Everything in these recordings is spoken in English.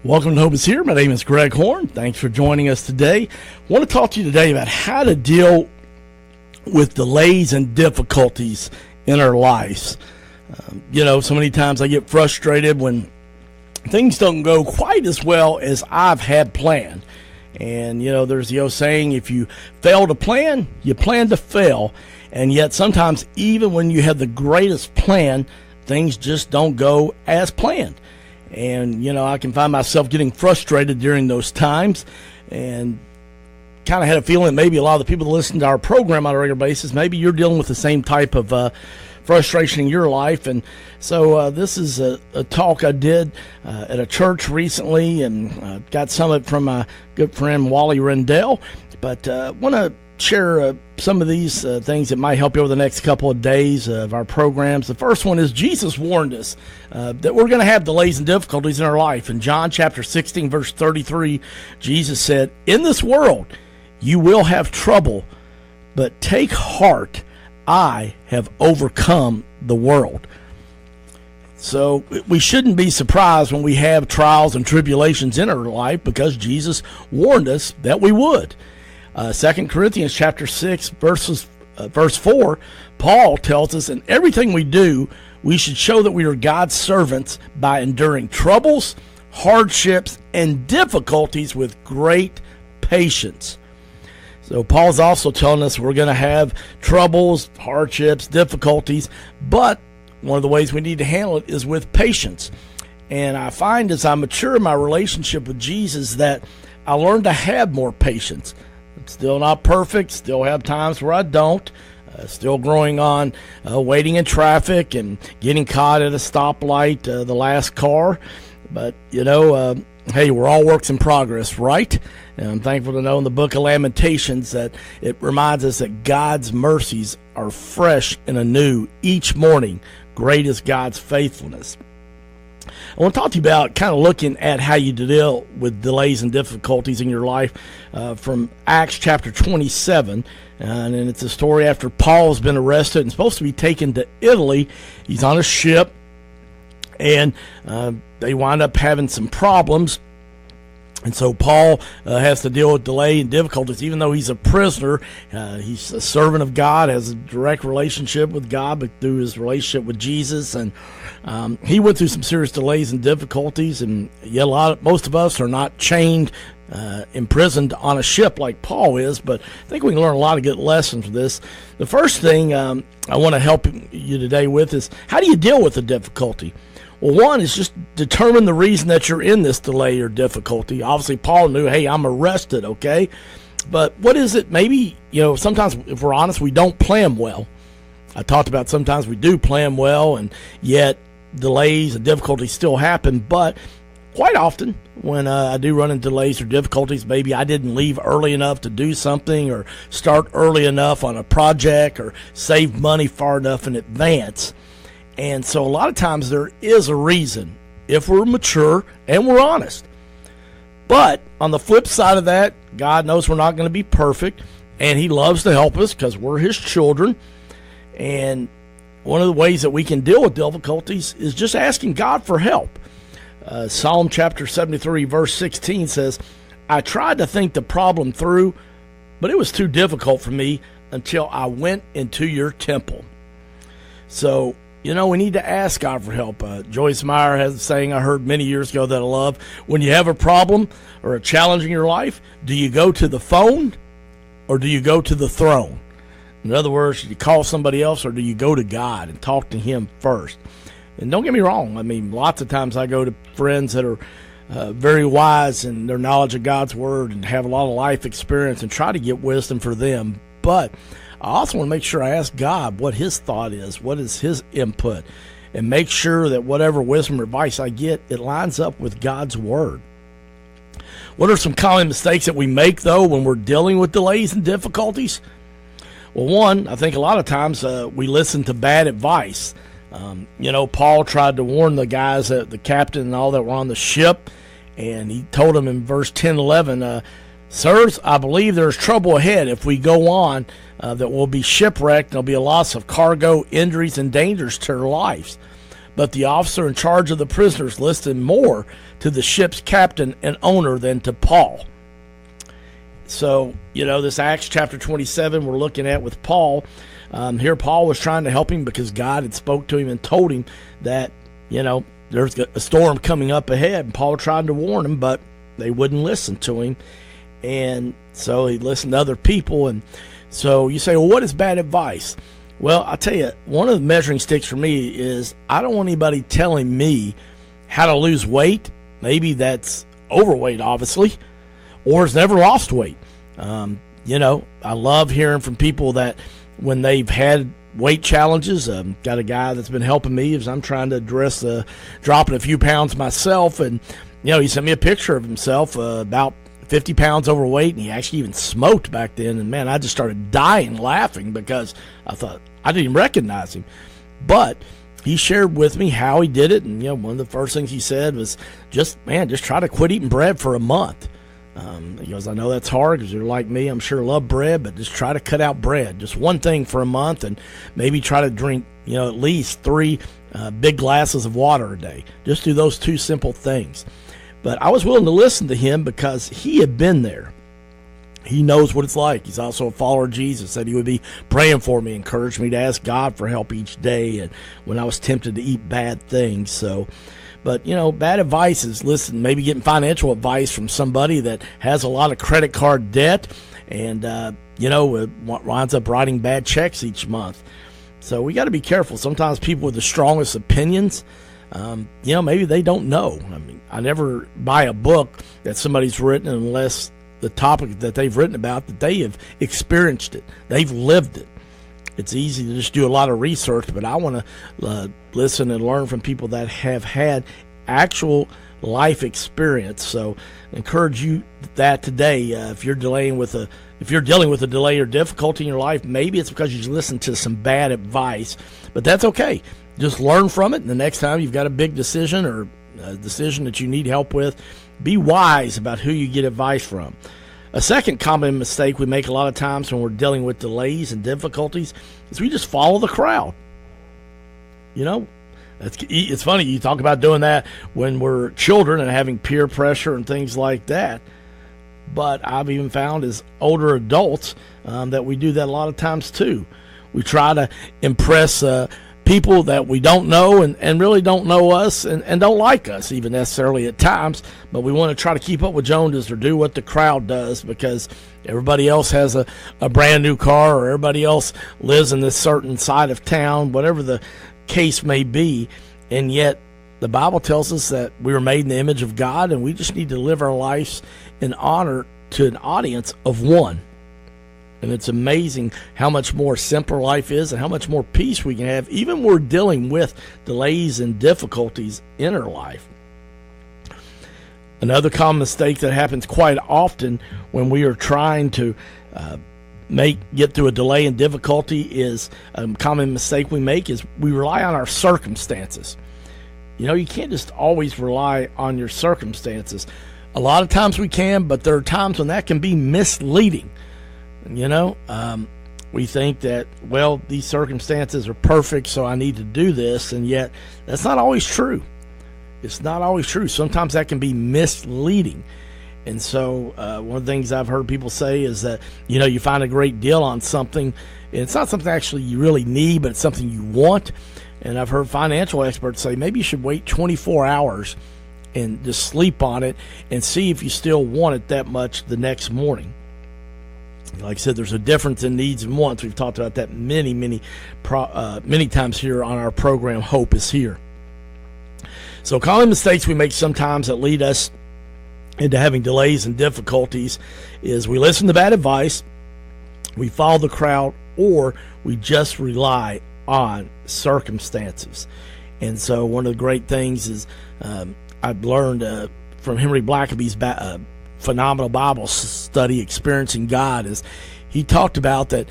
Welcome to Hope is Here. My name is Greg Horn. Thanks for joining us today. I want to talk to you today about how to deal with delays and difficulties in our lives. So many times I get frustrated when things don't go quite as well as I've had planned. And, there's the old saying, if you fail to plan, you plan to fail. And yet sometimes even when you have the greatest plan, things just don't go as planned. And, I can find myself getting frustrated during those times, and kind of had a feeling maybe a lot of the people that listen to our program on a regular basis, maybe you're dealing with the same type of frustration in your life. And so this is a talk I did at a church recently, and got some of it from my good friend Wally Rendell. But I want to share some of these things that might help you over the next couple of days of our programs. The first one is Jesus warned us that we're going to have delays and difficulties in our life. In John chapter 16, verse 33, Jesus said, "In this world you will have trouble, but take heart, I have overcome the world." So we shouldn't be surprised when we have trials and tribulations in our life, because Jesus warned us that we would. 2 Corinthians chapter 6, verse 4, Paul tells us, in everything we do, we should show that we are God's servants by enduring troubles, hardships, and difficulties with great patience. So Paul's also telling us we're going to have troubles, hardships, difficulties, but one of the ways we need to handle it is with patience. And I find as I mature in my relationship with Jesus that I learn to have more patience. Still not perfect, still have times where I don't, still growing on waiting in traffic and getting caught at a stoplight, the last car. But, hey, we're all works in progress, right? And I'm thankful to know in the book of Lamentations that it reminds us that God's mercies are fresh and anew each morning. Great is God's faithfulness. I want to talk to you about kind of looking at how you deal with delays and difficulties in your life from Acts chapter 27. And it's a story after Paul's been arrested and supposed to be taken to Italy. He's on a ship, and they wind up having some problems. And so Paul has to deal with delay and difficulties, even though he's a prisoner. He's a servant of God, has a direct relationship with God, but through his relationship with Jesus. And he went through some serious delays and difficulties. And yet most of us are not chained, imprisoned on a ship like Paul is. But I think we can learn a lot of good lessons from this. The first thing I want to help you today with is, how do you deal with the difficulty? Well, one is just determine the reason that you're in this delay or difficulty. Obviously, Paul knew, hey, I'm arrested, okay? But what is it? Maybe, sometimes, if we're honest, we don't plan well. I talked about sometimes we do plan well, and yet delays and difficulties still happen. But quite often, when I do run into delays or difficulties, maybe I didn't leave early enough to do something, or start early enough on a project, or save money far enough in advance. And so a lot of times there is a reason, if we're mature and we're honest. But on the flip side of that, God knows we're not going to be perfect, and he loves to help us because we're his children. And one of the ways that we can deal with difficulties is just asking God for help. Psalm chapter 73, verse 16 says, "I tried to think the problem through, but it was too difficult for me until I went into your temple." So, we need to ask God for help. Joyce Meyer has a saying I heard many years ago that I love. When you have a problem or a challenge in your life, do you go to the phone or do you go to the throne? In other words, do you call somebody else or do you go to God and talk to him first? And don't get me wrong. I mean, lots of times I go to friends that are very wise in their knowledge of God's word and have a lot of life experience and try to get wisdom for them. But I also want to make sure I ask God what his thought is, what is his input, and make sure that whatever wisdom or advice I get, it lines up with God's word. What are some common mistakes that we make, though, when we're dealing with delays and difficulties? Well, one, I think a lot of times we listen to bad advice. Paul tried to warn the guys, the captain and all that were on the ship, and he told them in verse 10, 11, "Sirs, I believe there is trouble ahead if we go on, that we'll be shipwrecked. There'll be a loss of cargo, injuries, and dangers to our lives. But the officer in charge of the prisoners listened more to the ship's captain and owner than to Paul. So, this Acts chapter 27 we're looking at with Paul. Here Paul was trying to help him because God had spoke to him and told him that, there's a storm coming up ahead. And Paul tried to warn him, but they wouldn't listen to him. And so he listened to other people. And so you say, well, what is bad advice? Well, I'll tell you, one of the measuring sticks for me is I don't want anybody telling me how to lose weight. Maybe that's overweight, obviously, or has never lost weight. I love hearing from people that when they've had weight challenges, got a guy that's been helping me as I'm trying to address dropping a few pounds myself. And, he sent me a picture of himself about 50 pounds overweight, and he actually even smoked back then. And, man, I just started dying laughing because I thought I didn't even recognize him. But he shared with me how he did it. And, one of the first things he said was just try to quit eating bread for a month. He goes, I know that's hard because you're like me. I'm sure love bread, but just try to cut out bread. Just one thing for a month, and maybe try to drink, at least 3 big glasses of water a day. Just do those 2 simple things. But I was willing to listen to him because he had been there. He knows what it's like. He's also a follower of Jesus. Said he would be praying for me, encouraged me to ask God for help each day, and when I was tempted to eat bad things. But, bad advice is, listen, maybe getting financial advice from somebody that has a lot of credit card debt and, winds up writing bad checks each month. So we got to be careful. Sometimes people with the strongest opinions, maybe they don't know. I mean, I never buy a book that somebody's written unless the topic that they've written about, that they have experienced it. They've lived it. It's easy to just do a lot of research, but I want to listen and learn from people that have had actual life experience. So I encourage you that today, if you're dealing with a delay or difficulty in your life, maybe it's because you listened to some bad advice, but that's okay. Just learn from it. And the next time you've got a big decision or a decision that you need help with, be wise about who you get advice from. A second common mistake we make a lot of times when we're dealing with delays and difficulties is we just follow the crowd. It's funny, you talk about doing that when we're children and having peer pressure and things like that. But I've even found as older adults that we do that a lot of times too. We try to impress people that we don't know and really don't know us and don't like us even necessarily at times, but we want to try to keep up with Joneses or do what the crowd does because everybody else has a brand new car or everybody else lives in this certain side of town, whatever the case may be. And yet the Bible tells us that we were made in the image of God, and we just need to live our lives in honor to an audience of one. And it's amazing how much more simpler life is and how much more peace we can have, even when we're dealing with delays and difficulties in our life. Another common mistake that happens quite often when we are trying to get through a delay and difficulty is a common mistake we make is we rely on our circumstances. You can't just always rely on your circumstances. A lot of times we can, but there are times when that can be misleading. We think that, well, these circumstances are perfect, so I need to do this, and yet that's not always true. It's not always true. Sometimes that can be misleading. And so one of the things I've heard people say is that, you find a great deal on something, and it's not something actually you really need, but it's something you want. And I've heard financial experts say maybe you should wait 24 hours and just sleep on it and see if you still want it that much the next morning. Like I said, there's a difference in needs and wants. We've talked about that many times here on our program, Hope is Here. So common mistakes we make sometimes that lead us into having delays and difficulties is we listen to bad advice, we follow the crowd, or we just rely on circumstances. And so one of the great things is I've learned from Henry Blackaby's phenomenal Bible study, Experiencing God, is he talked about that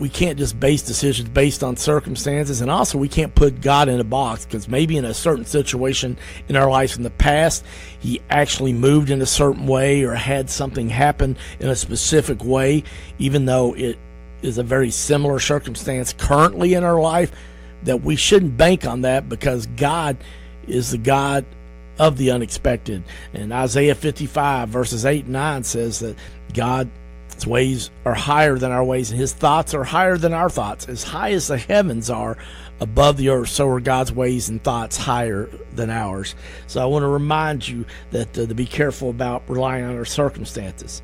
we can't just base decisions based on circumstances, and also we can't put God in a box because maybe in a certain situation in our life in the past he actually moved in a certain way or had something happen in a specific way, even though it is a very similar circumstance currently in our life. that we shouldn't bank on that, because God is the God of the unexpected. And Isaiah 55 verses 8 and 9 says that God's ways are higher than our ways, and his thoughts are higher than our thoughts. As high as the heavens are above the earth, so are God's ways and thoughts higher than ours. So I want to remind you that to be careful about relying on our circumstances.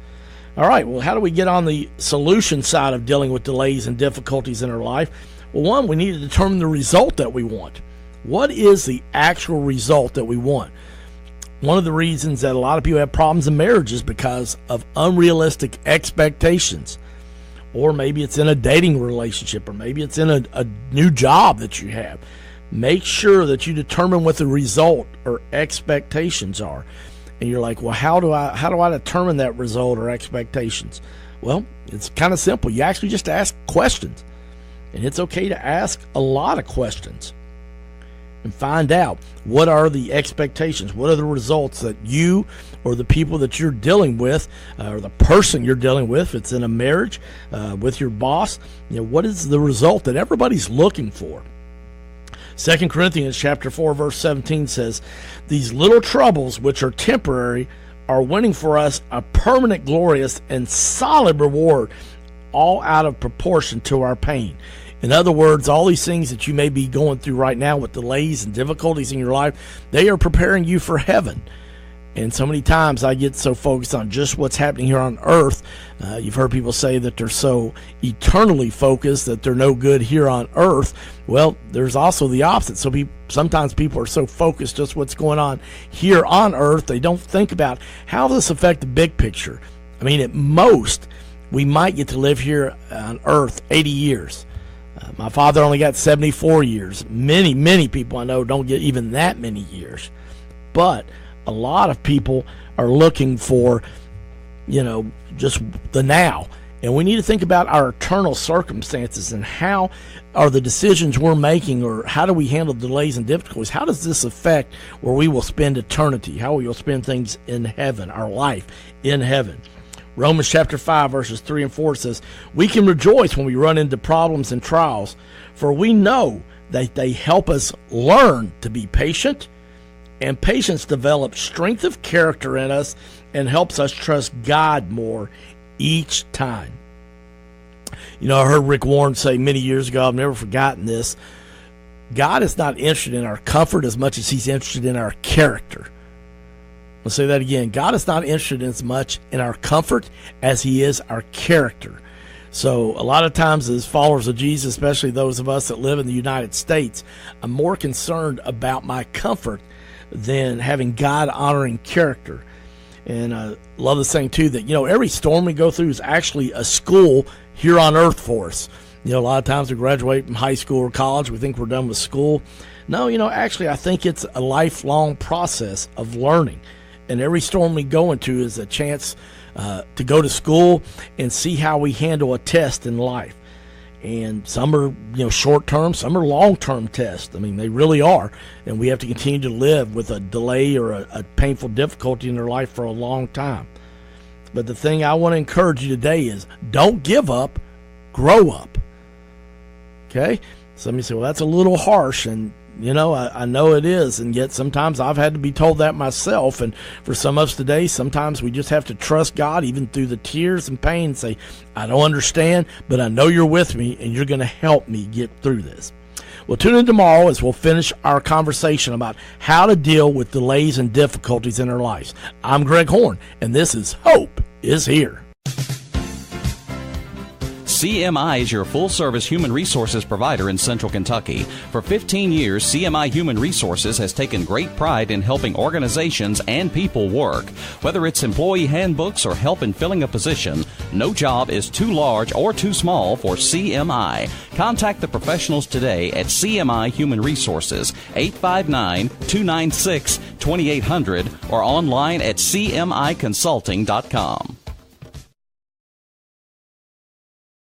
All right, well, how do we get on the solution side of dealing with delays and difficulties in our life? Well, one, we need to determine the result that we want. What is the actual result that we want? One of the reasons that a lot of people have problems in marriage is because of unrealistic expectations. Or maybe it's in a dating relationship, or maybe it's in a new job that you have. Make sure that you determine what the result or expectations are. And you're like, well, how do I determine that result or expectations? Well, it's kind of simple. You actually just ask questions. And it's okay to ask a lot of questions and find out what are the expectations, what are the results that you or the people that you're dealing with, or the person you're dealing with, if it's in a marriage, with your boss, what is the result that everybody's looking for? 2 Corinthians chapter 4 verse 17 says, "These little troubles which are temporary are winning for us a permanent, glorious, and solid reward, all out of proportion to our pain." In other words, all these things that you may be going through right now with delays and difficulties in your life, they are preparing you for heaven. And so many times I get so focused on just what's happening here on earth. You've heard people say that they're so eternally focused that they're no good here on earth. Well, there's also the opposite. So sometimes people are so focused just what's going on here on earth, they don't think about how this affects the big picture. I mean, at most, we might get to live here on earth 80 years. My father only got 74 years. Many, many people I know don't get even that many years. But a lot of people are looking for, just the now. And we need to think about our eternal circumstances and how are the decisions we're making, or how do we handle delays and difficulties? How does this affect where we will spend eternity, how we will spend things in heaven, our life in heaven? Romans chapter 5 verses 3 and 4 says, "We can rejoice when we run into problems and trials, for we know that they help us learn to be patient, and patience develops strength of character in us and helps us trust God more each time." I heard Rick Warren say many years ago, I've never forgotten this, God is not interested in our comfort as much as he's interested in our character. I'll say that again. God is not interested as much in our comfort as he is our character. So a lot of times as followers of Jesus, especially those of us that live in the United States, I'm more concerned about my comfort than having God-honoring character. And I love the saying, too, that, every storm we go through is actually a school here on earth for us. A lot of times we graduate from high school or college, we think we're done with school. No, actually I think it's a lifelong process of learning. And every storm we go into is a chance to go to school and see how we handle a test in life. And some are, short-term, some are long-term tests. I mean, they really are. And we have to continue to live with a delay or a painful difficulty in our life for a long time. But the thing I want to encourage you today is don't give up, grow up. Okay? Some of you say, well, that's a little harsh, and I know it is, and yet sometimes I've had to be told that myself. And for some of us today, sometimes we just have to trust God even through the tears and pain and say, I don't understand, but I know you're with me and you're going to help me get through this. Well, tune in tomorrow as we'll finish our conversation about how to deal with delays and difficulties in our lives. I'm Greg Horn, and this is Hope is Here. CMI is your full-service human resources provider in Central Kentucky. For 15 years, CMI Human Resources has taken great pride in helping organizations and people work. Whether it's employee handbooks or help in filling a position, no job is too large or too small for CMI. Contact the professionals today at CMI Human Resources, 859-296-2800, or online at cmiconsulting.com.